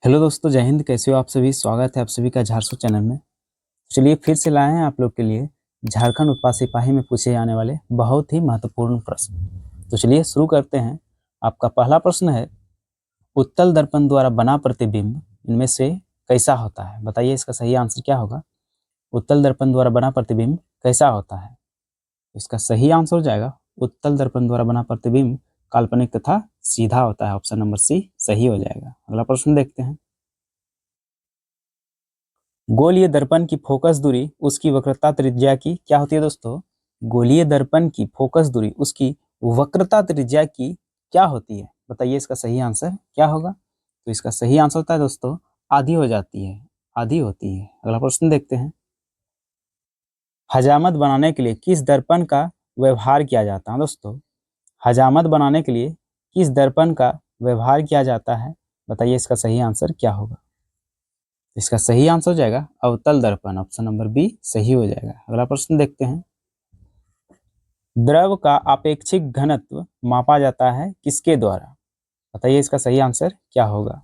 Hello दोस्तों, जय हिंद। कैसे हो आप सभी? स्वागत है आप सभी का झारसू चैनल में। चलिए फिर से लाए हैं आप लोग के लिए झारखंड उत्पाद सिपाही में पूछे जाने वाले बहुत ही महत्वपूर्ण प्रश्न। तो चलिए शुरू करते हैं। आपका पहला प्रश्न है, उत्तल दर्पण द्वारा बना प्रतिबिंब इनमें से कैसा होता है? बताइए इसका सही आंसर क्या होगा। उत्तल दर्पण द्वारा बना प्रतिबिंब कैसा होता है? इसका सही आंसर हो जाएगा, उत्तल दर्पण द्वारा बना प्रतिबिंब काल्पनिक तथा सीधा होता है। ऑप्शन नंबर सी सही हो जाएगा। अगला प्रश्न देखते हैं। गोलीय दर्पण की फोकस दूरी उसकी वक्रता त्रिज्या की क्या होती है दोस्तों? गोलीय दर्पण की फोकस दूरी उसकी वक्रता त्रिज्या की क्या होती है? बताइए इसका सही आंसर क्या होगा। तो इसका सही आंसर होता है दोस्तों, आधी हो जाती है, आधी होती है। अगला प्रश्न देखते हैं। हजामत बनाने के लिए किस दर्पण का व्यवहार किया जाता है दोस्तों? हजामत बनाने के लिए किस दर्पण का व्यवहार किया जाता है? बताइए इसका सही आंसर क्या होगा। इसका सही आंसर हो जाएगा अवतल दर्पण। ऑप्शन नंबर बी सही हो जाएगा। अगला प्रश्न देखते हैं। द्रव का आपेक्षिक घनत्व मापा जाता है किसके द्वारा? बताइए इसका सही आंसर क्या होगा।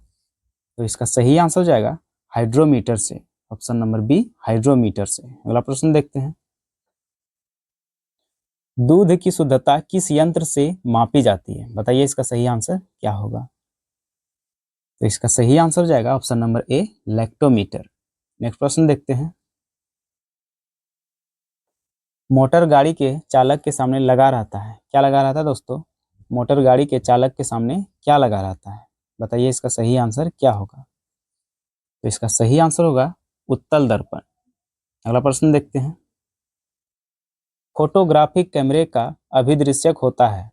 तो इसका सही आंसर हो जाएगा हाइड्रोमीटर से। ऑप्शन नंबर बी हाइड्रोमीटर से। अगला प्रश्न देखते हैं। दूध की शुद्धता किस यंत्र से मापी जाती है? बताइए इसका सही आंसर क्या होगा। तो इसका सही आंसर हो जाएगा option number A lactometer. Next प्रश्न देखते हैं। मोटर गाड़ी के चालक के सामने लगा रहता है, क्या लगा रहता है दोस्तों? मोटर गाड़ी के चालक के सामने क्या लगा रहता है? बताइए इसका सही आंसर क्या होगा। तो इसका सही आंसर होगा उत्तल दर्पण। अगला प्रश्न देखते हैं। फोटोग्राफिक कैमरे का अभिदृश्यक होता है,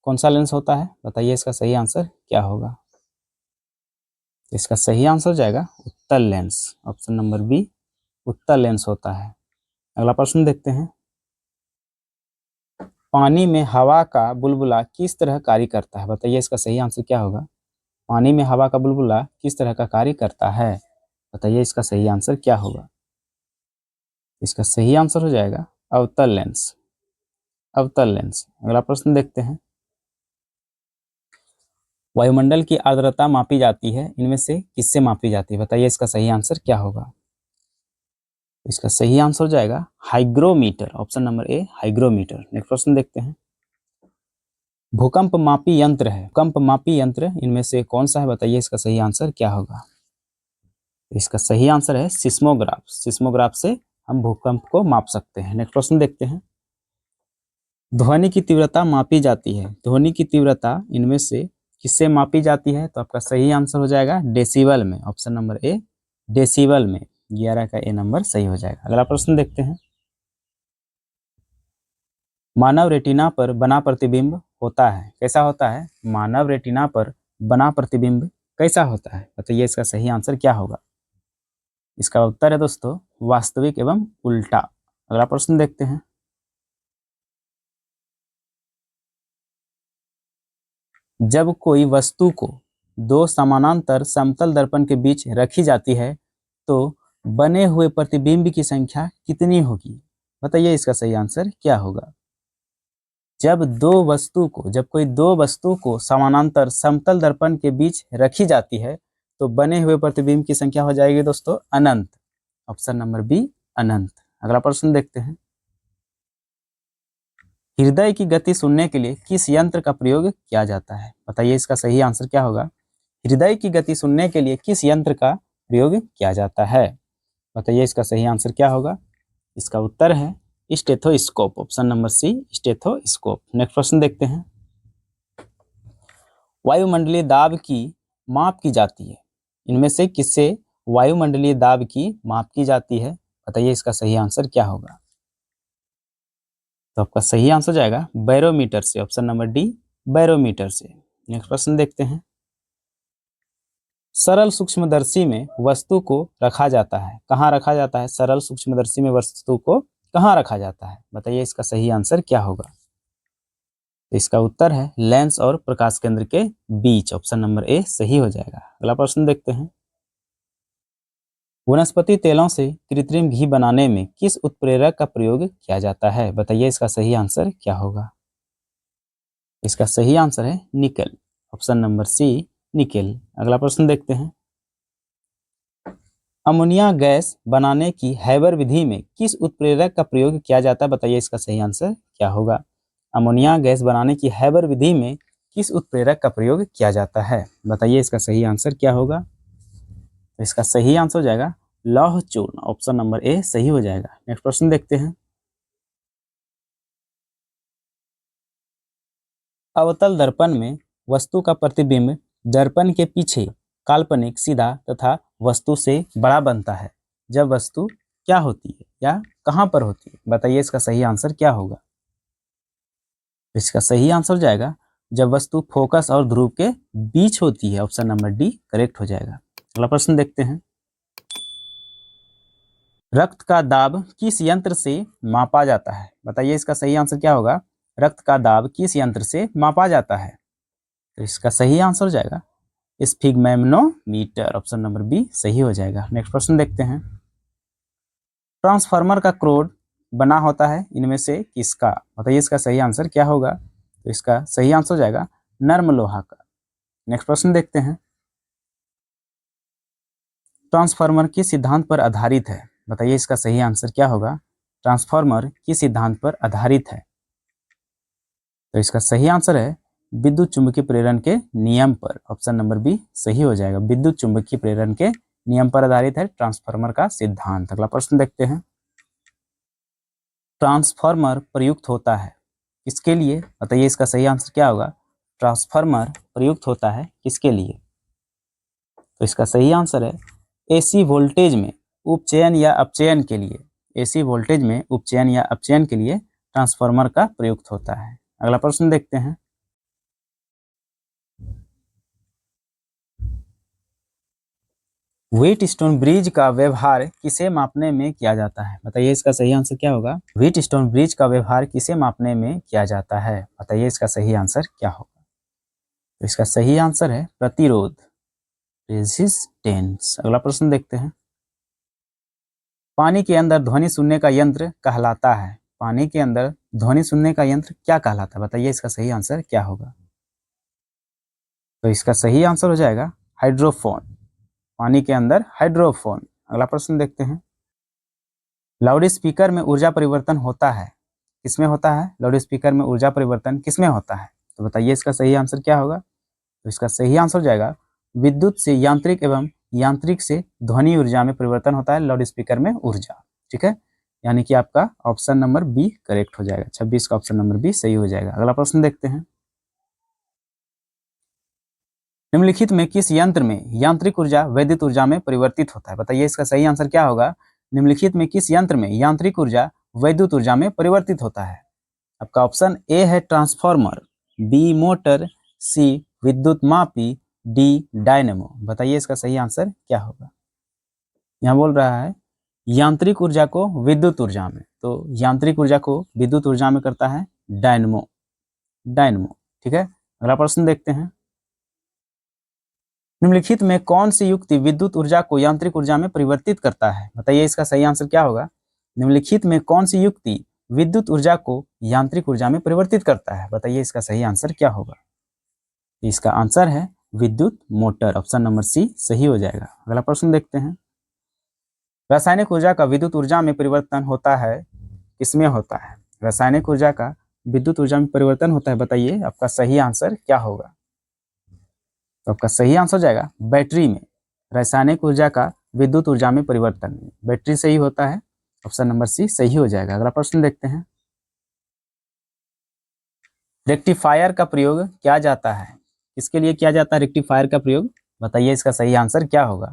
कौन सा लेंस होता है? बताइए इसका सही आंसर क्या होगा। इसका सही आंसर हो जाएगा उत्तल लेंस। ऑप्शन नंबर बी उत्तल लेंस होता है। अगला प्रश्न देखते हैं। पानी में हवा का बुलबुला किस तरह कार्य करता है? बताइए इसका सही आंसर क्या होगा। पानी में हवा का बुलबुला किस तरह का कार्य करता है? बताइए इसका सही आंसर क्या होगा। इसका सही आंसर हो जाएगा अवतल लेंस। अवतल लेंस। अगला प्रश्न देखते हैं। वायुमंडल की आर्द्रता मापी जाती है, इनमें से किससे मापी जाती है? बताइए इसका सही आंसर क्या होगा। इसका सही आंसर हो जाएगा hygrometer. Option number A hygrometer. Next प्रश्न देखते हैं। भूकंप मापी यंत्र है, भूकंप मापी यंत्र इनमें से कौन सा है? बताइए इसका सही आंसर क्या होगा। इसका सही आंसर है सिस्मोग्राफ। सिस्मोग्राफ से हम भूकंप को माप सकते हैं। नेक्स्ट प्रश्न देखते हैं। ध्वनि की तीव्रता मापी जाती है, ध्वनि की तीव्रता इनमें से किससे मापी जाती है? तो आपका सही आंसर हो जाएगा डेसिबल में। ऑप्शन नंबर ए डेसिबल में। 11 का ए नंबर सही हो जाएगा। अगला प्रश्न देखते हैं। मानव रेटिना पर बना प्रतिबिंब होता है, कैसा होता है? मानव रेटिना पर बना प्रतिबिंब कैसा होता है? बताइए इसका सही आंसर क्या होगा। इसका उत्तर है दोस्तों वास्तविक एवं उल्टा। अगला प्रश्न देखते हैं। जब कोई वस्तु को दो समानांतर समतल दर्पण के बीच रखी जाती है तो बने हुए प्रतिबिंब की संख्या कितनी होगी? बताइए इसका सही आंसर क्या होगा। जब कोई दो वस्तु को समानांतर समतल दर्पण के बीच रखी जाती है तो बने हुए प्रतिबिंब की संख्या हो जाएगी दोस्तों अनंत। ऑप्शन नंबर बी अनंत। अगला प्रश्न देखते हैं। हृदय की गति सुनने के लिए किस यंत्र का प्रयोग किया जाता है? बताइए इसका सही आंसर क्या होगा। हृदय की गति सुनने के लिए किस यंत्र का प्रयोग किया जाता है? बताइए इसका सही आंसर क्या होगा। इसका उत्तर है stethoscope. Option number C stethoscope. Next प्रश्न देखते हैं। वायुमंडलीय दाब की माप की जाती है, इनमें से किससे वायुमंडलीय दाब की माप की जाती है? बताइए इसका सही आंसर क्या होगा। तो आपका सही आंसर जाएगा बैरोमीटर से। ऑप्शन नंबर डी बैरोमीटर से। नेक्स्ट प्रश्न देखते हैं। सरल सूक्ष्मदर्शी में वस्तु को रखा जाता है, कहाँ रखा जाता है? सरल सूक्ष्मदर्शी में वस्तु को कहाँ रखा जाता है? बताइए इसका सही आंसर क्या होगा। इसका उत्तर है लेंस और प्रकाश केंद्र के बीच। ऑप्शन नंबर ए सही हो जाएगा। अगला प्रश्न देखते हैं। वनस्पति तेलों से कृत्रिम घी बनाने में किस उत्प्रेरक का प्रयोग किया जाता है? बताइए इसका सही आंसर क्या होगा। इसका सही आंसर है nickel. Option number C nickel. अगला प्रश्न देखते हैं। अमोनिया गैस बनाने की हैबर विधि में किस उत्प्रेरक का प्रयोग किया जाता है? बताइए इसका सही आंसर क्या होगा। अमोनिया गैस बनाने की हैबर विधि में किस उत्प्रेरक का प्रयोग किया जाता है? बताइए इसका सही आंसर क्या होगा। तो इसका सही आंसर हो जाएगा लौह चूर्ण, ऑप्शन नंबर ए सही हो जाएगा। नेक्स्ट प्रश्न देखते हैं। अवतल दर्पण में वस्तु का प्रतिबिंब दर्पण के पीछे काल्पनिक, सीधा तथा वस्तु से बड़ा बनता है जब वस्तु क्या होती है या कहां पर होती है? बताइए इसका सही आंसर क्या होगा। इसका सही आंसर हो जाएगा जब वस्तु फोकस और ध्रुव के बीच होती है, ऑप्शन नंबर डी करेक्ट हो जाएगा। अगला प्रश्न देखते हैं। रक्त का दाब किस यंत्र से मापा जाता है? बताइए इसका सही आंसर क्या होगा। रक्त का दाब किस यंत्र से मापा जाता है? तो इसका सही आंसर हो जाएगा स्फिग्मैग्नेटोमीटर, ऑप्शन नंबर बी सही हो जाएगा। नेक्स्ट प्रश्न देखते हैं। ट्रांसफार्मर का क्रोड बना होता है इनमें से किसका? बताइए इसका सही आंसर क्या होगा। तो इसका सही आंसर हो जाएगा नर्म लोहा का। नेक्स्ट प्रश्न देखते हैं। ट्रांसफार्मर किस सिद्धांत पर आधारित है? बताइए इसका सही आंसर क्या होगा। ट्रांसफार्मर किस सिद्धांत पर आधारित है? तो इसका सही आंसर है विद्युत चुंबकीय प्रेरण के नियम पर, ऑप्शन नंबर बी सही हो जाएगा। विद्युत चुंबकीय प्रेरण के नियम पर आधारित है ट्रांसफार्मर का सिद्धांत। अगला प्रश्न देखते हैं। ट्रांसफार्मर प्रयुक्त होता है किसके लिए? बताइए इसका सही आंसर क्या होगा। ट्रांसफार्मर प्रयुक्त होता है किसके लिए? तो इसका सही आंसर है एसी वोल्टेज में उपचयन या अपचयन के लिए। एसी वोल्टेज में उपचयन या अपचयन के लिए ट्रांसफार्मर का प्रयुक्त होता है। अगला प्रश्न देखते हैं। व्हीटस्टोन ब्रिज का व्यवहार किसे मापने में किया जाता है? बताइए इसका सही आंसर क्या होगा। व्हीटस्टोन ब्रिज का व्यवहार किसे मापने में किया जाता है? बताइए इसका सही आंसर क्या होगा। तो इसका सही आंसर है प्रतिरोध, रेजिस्टेंस। अगला प्रश्न देखते हैं। पानी के अंदर ध्वनि सुनने का यंत्र कहलाता है। पानी के अंदर ध्वनि सुनने का यंत्र क्या कहलाता है? बताइए इसका सही आंसर क्या होगा। तो इसका सही आंसर हो जाएगा हाइड्रोफोन। पानी के अंदर हाइड्रोफोन। अगला प्रश्न देखते हैं। लाउड स्पीकर में ऊर्जा परिवर्तन होता है किसमें होता है? लाउड स्पीकर में ऊर्जा परिवर्तन किसमें होता है? तो बताइए इसका सही आंसर क्या होगा। तो इसका सही आंसर हो जाएगा विद्युत से यांत्रिक एवं यांत्रिक से ध्वनि ऊर्जा में परिवर्तन होता है लाउड स्पीकर में ऊर्जा। ठीक है, यानी कि आपका ऑप्शन नंबर बी करेक्ट हो जाएगा। 26 का ऑप्शन नंबर बी सही हो जाएगा। अगला प्रश्न देखते हैं। निम्नलिखित में किस यंत्र में यांत्रिक ऊर्जा वैद्युत ऊर्जा में परिवर्तित होता है? बताइए इसका सही आंसर क्या होगा। निम्नलिखित में किस यंत्र में यांत्रिक ऊर्जा वैद्युत ऊर्जा में परिवर्तित होता है? आपका ऑप्शन ए है ट्रांसफार्मर, बी मोटर, सी विद्युत मापी, डी डायनेमो। बताइए इसका सही आंसर क्या होगा। यहाँ बोल रहा है यांत्रिक ऊर्जा को विद्युत ऊर्जा में, तो यांत्रिक ऊर्जा को विद्युत ऊर्जा में करता है डायनेमो। डायनेमो, ठीक है। अगला प्रश्न देखते हैं। निम्नलिखित में कौन सी युक्ति विद्युत ऊर्जा को यांत्रिक ऊर्जा में परिवर्तित करता है? बताइए इसका सही आंसर क्या होगा। निम्नलिखित में कौन सी युक्ति विद्युत ऊर्जा को यांत्रिक ऊर्जा में परिवर्तित करता है? बताइए इसका सही आंसर क्या होगा। इसका आंसर है विद्युत मोटर, ऑप्शन नंबर सी सही हो जाएगा। अगला प्रश्न देखते हैं। रासायनिक ऊर्जा का विद्युत ऊर्जा में परिवर्तन होता है किसमें होता है? रासायनिक ऊर्जा का विद्युत ऊर्जा में परिवर्तन होता है, बताइए आपका सही आंसर क्या होगा। तो आपका सही आंसर हो जाएगा बैटरी में। रासायनिक ऊर्जा का विद्युत ऊर्जा में परिवर्तन बैटरी से ही होता है, ऑप्शन नंबर सी सही हो जाएगा। अगला प्रश्न देखते हैं। रेक्टिफायर का प्रयोग किया जाता है किसके लिए किया जाता है? रेक्टिफायर का प्रयोग, बताइए इसका सही आंसर क्या होगा।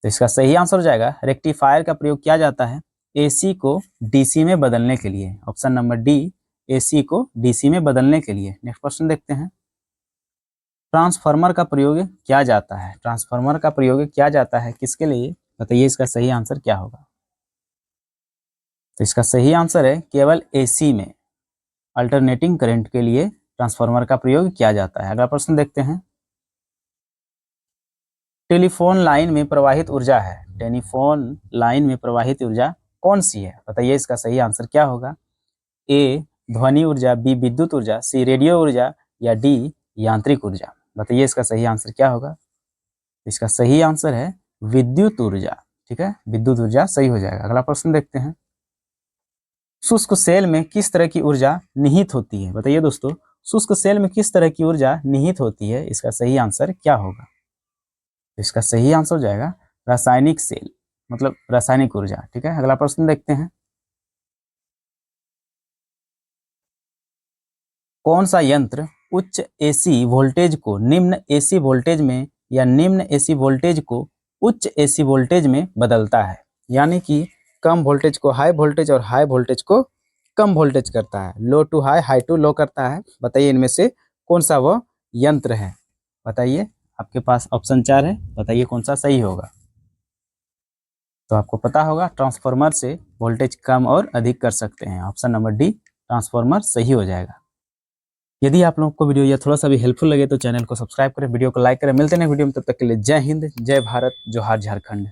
तो इसका सही आंसर हो जाएगा रेक्टिफायर का प्रयोग किया जाता है एसी को डीसी में बदलने के लिए, ऑप्शन नंबर डी एसी को डीसी में बदलने के लिए। नेक्स्ट प्रश्न देखते हैं। ट्रांसफार्मर का प्रयोग किया जाता है, ट्रांसफार्मर का प्रयोग किया जाता है किसके लिए? बताइए इसका सही आंसर क्या होगा। तो इसका सही आंसर है केवल एसी में अल्टरनेटिंग करंट के लिए ट्रांसफार्मर का प्रयोग किया जाता है। अगला प्रश्न देखते हैं। टेलीफोन लाइन में प्रवाहित ऊर्जा है, टेलीफोन लाइन में प्रवाहित ऊर्जा कौन सी है? बताइए इसका सही आंसर क्या होगा। ए ध्वनि ऊर्जा, बी विद्युत ऊर्जा, सी रेडियो ऊर्जा या डी यांत्रिक ऊर्जा। बताइए इसका सही आंसर क्या होगा। इसका सही आंसर है विद्युत ऊर्जा। ठीक है, विद्युत ऊर्जा सही हो जाएगा। अगला प्रश्न देखते हैं, शुष्क सेल में किस तरह की ऊर्जा निहित होती है? बताइए दोस्तों, शुष्क सेल में किस तरह की ऊर्जा निहित होती है? इसका सही आंसर क्या होगा? इसका सही आंसर हो जाएगा रासायनिक सेल, मतलब रासायनिक ऊर्जा। ठीक है, अगला प्रश्न देखते हैं, कौन सा यंत्र उच्च एसी वोल्टेज को निम्न एसी वोल्टेज में या निम्न एसी वोल्टेज को उच्च एसी वोल्टेज में बदलता है? यानी कि कम वोल्टेज को हाई वोल्टेज और हाई वोल्टेज को कम वोल्टेज करता है, लो to high, high to low करता है। बताइए इनमें से कौन सा वो यंत्र है? बताइए, आपके पास ऑप्शन 4 है, बताइए कौन सा सही होगा। तो आपको पता होगा ट्रांसफार्मर से वोल्टेज कम और अधिक कर सकते हैं। ऑप्शन नंबर डी ट्रांसफार्मर सही हो जाएगा। यदि आप लोगों को वीडियो या थोड़ा सा भी हेल्पफुल लगे तो चैनल को सब्सक्राइब करें, वीडियो को लाइक करें। मिलते हैं वीडियो में, तब तक के लिए जय हिंद, जय भारत, जोहार झारखंड।